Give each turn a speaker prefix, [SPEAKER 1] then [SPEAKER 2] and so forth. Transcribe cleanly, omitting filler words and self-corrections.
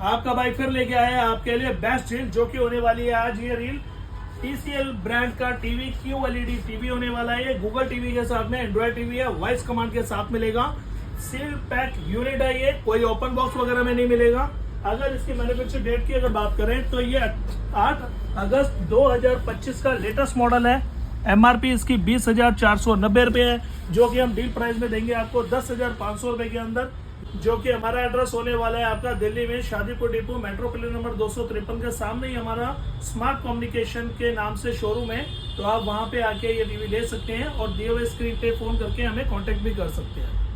[SPEAKER 1] आपका भाई फिर लेके आया है आपके लिए बेस्ट रील, जो कि होने वाली है आज ये रील TCL ब्रांड का टीवी QLED टीवी होने वाला है। ये गूगल टीवी के साथ में एंड्रॉइड टीवी है, वॉइस कमांड के साथ मिलेगा। सील पैक यूनिट है, ये कोई ओपन बॉक्स वगैरह में नहीं मिलेगा। अगर इसकी मैन्युफैक्चर डेट की अगर बात करें तो ये 8 अगस्त 2025 का लेटेस्ट मॉडल है। MRP इसकी 20,490 रुपये है, जो कि हम डील प्राइस में देंगे आपको 10,500 रुपये के अंदर। जो कि हमारा एड्रेस होने वाला है आपका दिल्ली में शादीपुर डिपो मेट्रोपोलिटन नंबर 253 के सामने ही हमारा स्मार्ट कम्युनिकेशन के नाम से शोरूम है। तो आप वहां पे आके ये टीवी ले सकते हैं और दिए हुए स्क्रीन पे फोन करके हमें कांटेक्ट भी कर सकते हैं।